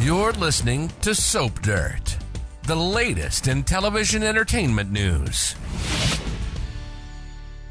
You're listening to Soap Dirt, the latest in television entertainment news.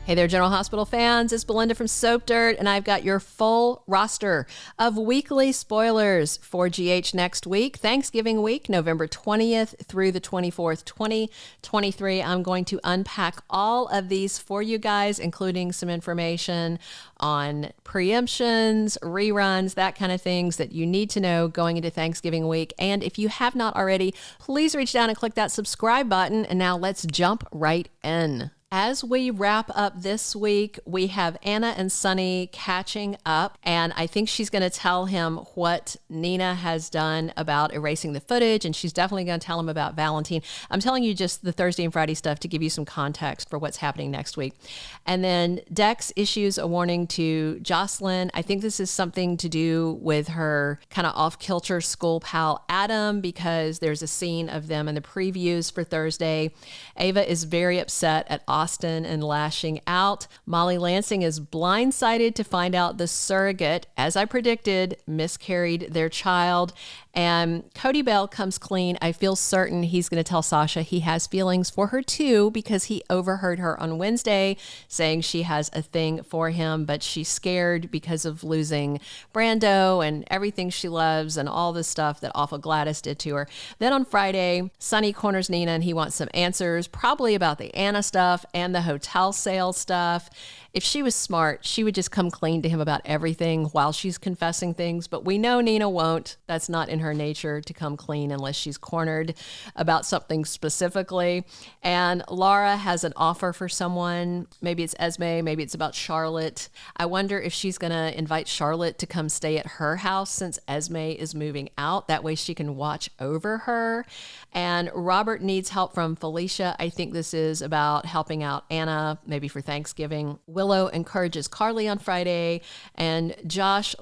Hey there, General Hospital fans. It's Belinda from Soap Dirt, and I've got your full roster of weekly spoilers for GH next week. Thanksgiving week, November 20th through the 24th, 2023. I'm going to unpack all of these for you guys, including some information on preemptions, reruns, that kind of things that you need to know going into Thanksgiving week. And if you have not already, please reach down and click that subscribe button. And now let's jump right in. As we wrap up this week, we have Anna and Sonny catching up, and I think she's going to tell him what Nina has done about erasing the footage, and she's definitely going to tell him about Valentin. I'm telling you just the Thursday and Friday stuff to give you some context for what's happening next week. And then Dex issues a warning to Josslyn. I think this is something to do with her kind of off-kilter school pal Adam, because there's a scene of them in the previews for Thursday. Ava is very upset at Austin and lashing out. Molly Lansing is blindsided to find out the surrogate, as I predicted, miscarried their child. And Cody Bell comes clean. I feel certain he's going to tell Sasha he has feelings for her too, because he overheard her on Wednesday saying she has a thing for him, but she's scared because of losing Brando and everything she loves and all the stuff that awful Gladys did to her. Then on Friday, Sonny corners Nina and he wants some answers, probably about the Anna stuff and the hotel sale stuff. If she was smart, she would just come clean to him about everything while she's confessing things. But we know Nina won't. That's not in her nature to come clean unless she's cornered about something specifically. And Laura has an offer for someone. Maybe it's Esme. Maybe it's about Charlotte. I wonder if she's going to invite Charlotte to come stay at her house since Esme is moving out. That way she can watch over her. And Robert needs help from Felicia. I think this is about helping out Anna, maybe for Thanksgiving. Willow encourages Carly on Friday, and Joss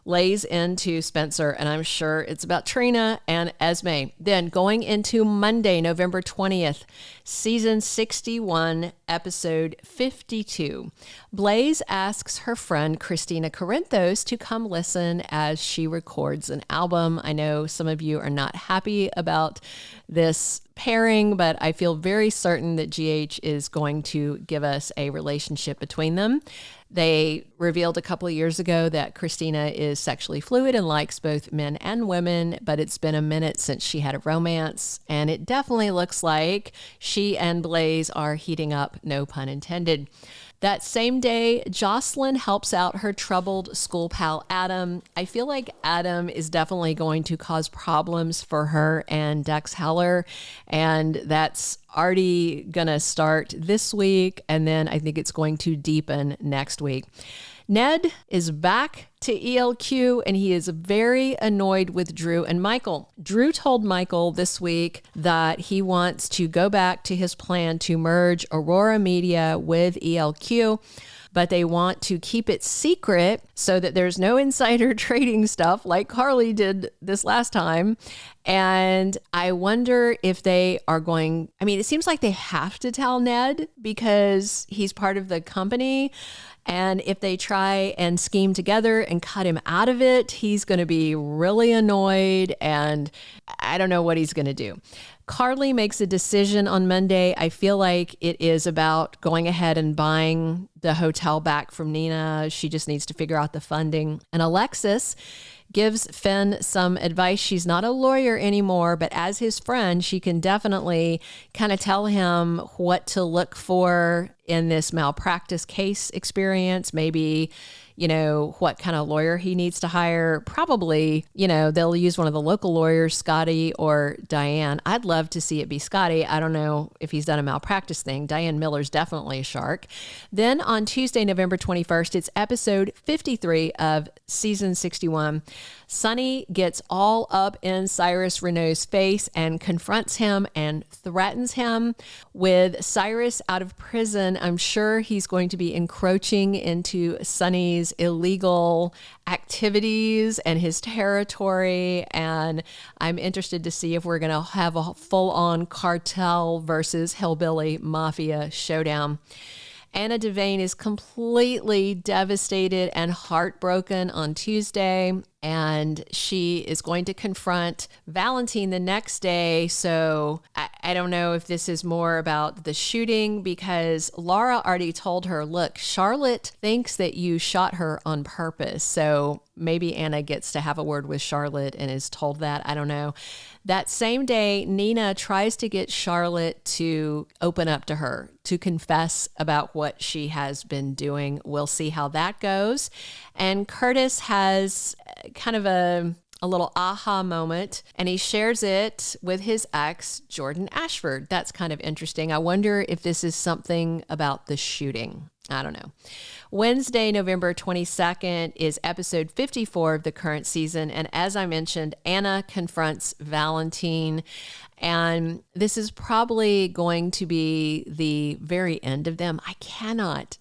lays into Spencer, and I'm sure it's about Trina and Esme. Then going into Monday, November 20th, season 61, episode 52. Blaze asks her friend Kristina Corinthos to come listen as she records an album. I know some of you are not happy about this pairing, but I feel very certain that GH is going to give us a relationship between them. They revealed a couple of years ago that Kristina is sexually fluid and likes both men and women, but it's been a minute since she had a romance, and it definitely looks like she and Blaze are heating up, no pun intended. That same day, Josslyn helps out her troubled school pal Adam. I feel like Adam is definitely going to cause problems for her and Dex Heller, and that's already going to start this week, and then I think it's going to deepen next week. Ned is back to ELQ, and he is very annoyed with Drew and Michael. Drew told Michael this week that he wants to go back to his plan to merge Aurora Media with ELQ, but they want to keep it secret so that there's no insider trading stuff like Carly did this last time. And I wonder if they are going, I mean, it seems like they have to tell Ned because he's part of the company. And if they try and scheme together and cut him out of it, he's going to be really annoyed, and I don't know what he's going to do. Carly makes a decision on Monday. I feel like it is about going ahead and buying the hotel back from Nina. She just needs to figure out the funding. And Alexis gives Finn some advice. She's not a lawyer anymore, but as his friend, she can definitely kind of tell him what to look for in this malpractice case experience. Maybe, you know, what kind of lawyer he needs to hire. Probably, you know, they'll use one of the local lawyers, Scotty or Diane. I'd love to see it be Scotty. I don't know if he's done a malpractice thing. Diane Miller's definitely a shark. Then on Tuesday, November 21st, it's episode 53 of season 61. Sonny gets all up in Cyrus Renault's face and confronts him and threatens him. With Cyrus out of prison, I'm sure he's going to be encroaching into Sonny's illegal activities and his territory. And I'm interested to see if we're going to have a full-on cartel versus hillbilly mafia showdown. Anna Devane is completely devastated and heartbroken on Tuesday. and she is going to confront Valentin the next day. So I don't know if this is more about the shooting, because Laura already told her, look, Charlotte thinks that you shot her on purpose. So maybe Anna gets to have a word with Charlotte and is told that. I don't know. That same day, Nina tries to get Charlotte to open up to her, to confess about what she has been doing. We'll see how that goes. And Curtis has kind of a little aha moment, and he shares it with his ex, Jordan Ashford. That's kind of interesting. I wonder if this is something about the shooting. I don't know. Wednesday, November 22nd is episode 54 of the current season. And as I mentioned, Anna confronts Valentin. And this is probably going to be the very end of them. I cannot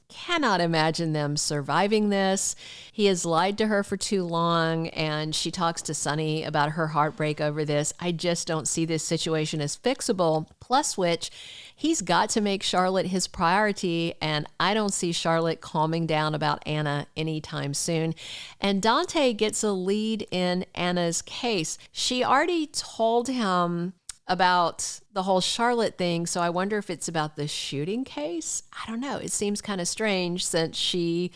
imagine them surviving this. He has lied to her for too long, and she talks to Sonny about her heartbreak over this. I just don't see this situation as fixable. Plus which, he's got to make Charlotte his priority, and I don't see Charlotte calming down about Anna anytime soon. And Dante gets a lead in Anna's case. She already told him about the whole Charlotte thing, so I wonder if it's about the shooting case. I don't know. It seems kind of strange since she,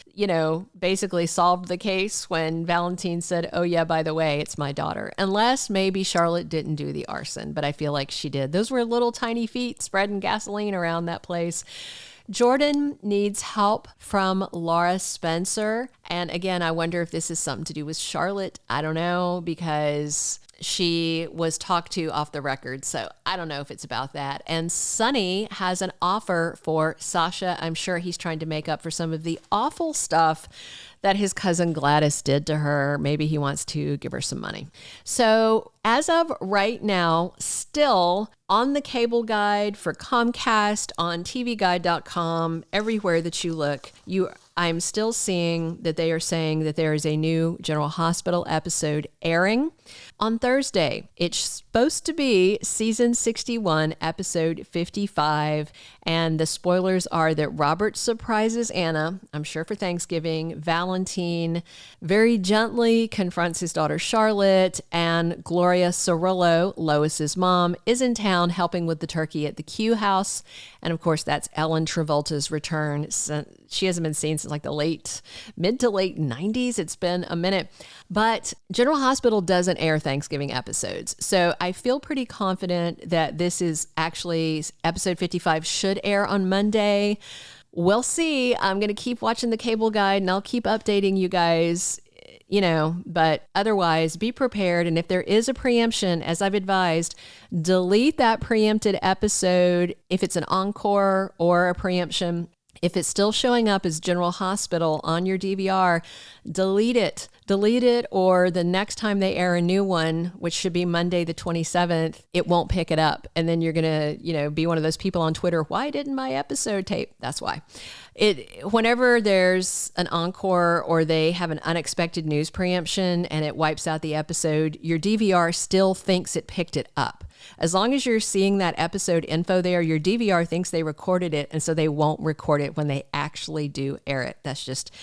basically solved the case when Valentin said, oh yeah, by the way, it's my daughter. Unless maybe Charlotte didn't do the arson, but I feel like she did. Those were little tiny feet spreading gasoline around that place. Jordan needs help from Laura Spencer. And again, I wonder if this is something to do with Charlotte. I don't know, because she was talked to off the record. So I don't know if it's about that. And Sonny has an offer for Sasha. I'm sure he's trying to make up for some of the awful stuff that his cousin Gladys did to her. Maybe he wants to give her some money. So as of right now, still on the cable guide for Comcast, on tvguide.com, everywhere that you look, I'm still seeing that they are saying that there is a new General Hospital episode airing on Thursday. It's supposed to be season 61, episode 55. And the spoilers are that Robert surprises Anna, I'm sure for Thanksgiving. Valentin very gently confronts his daughter Charlotte, and Gloria Cirillo, Lois's mom, is in town helping with the turkey at the Q house. And of course, that's Ellen Travolta's return. She hasn't been seen since like the mid to late 90s. It's been a minute. But General Hospital doesn't air Thanksgiving episodes. So I feel pretty confident that this is actually episode 55 should air on Monday. We'll see. I'm going to keep watching the cable guide and I'll keep updating you guys, but otherwise be prepared. And if there is a preemption, as I've advised, delete that preempted episode if it's an encore or a preemption. If it's still showing up as General Hospital on your DVR, delete it, or the next time they air a new one, which should be Monday the 27th, it won't pick it up. And then you're going to, be one of those people on Twitter, why didn't my episode tape? That's why. Whenever there's an encore or they have an unexpected news preemption and it wipes out the episode, your DVR still thinks it picked it up. As long as you're seeing that episode info there, your DVR thinks they recorded it, and so they won't record it when they actually do air it. That's just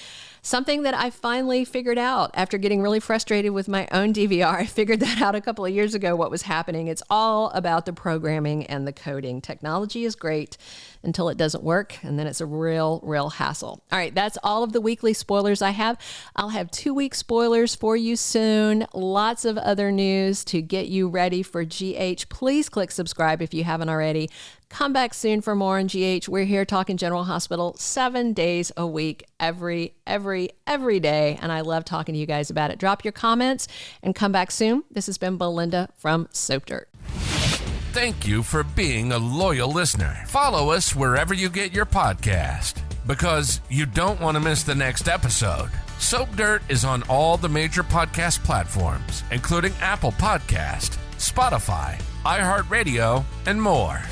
something that I finally figured out after getting really frustrated with my own DVR. I figured that out a couple of years ago, what was happening. It's all about the programming and the coding. Technology is great until it doesn't work, and then it's a real hassle. All right, that's all of the weekly spoilers I have. I'll have 2-week spoilers for you soon. Lots of other news to get you ready for GH. Please click subscribe if you haven't already. Come back soon for more on GH. We're here talking General Hospital 7 days a week, every day. And I love talking to you guys about it. Drop your comments and come back soon. This has been Belinda from Soap Dirt. Thank you for being a loyal listener. Follow us wherever you get your podcast, because you don't want to miss the next episode. Soap Dirt is on all the major podcast platforms, including Apple Podcast, Spotify, iHeartRadio, and more.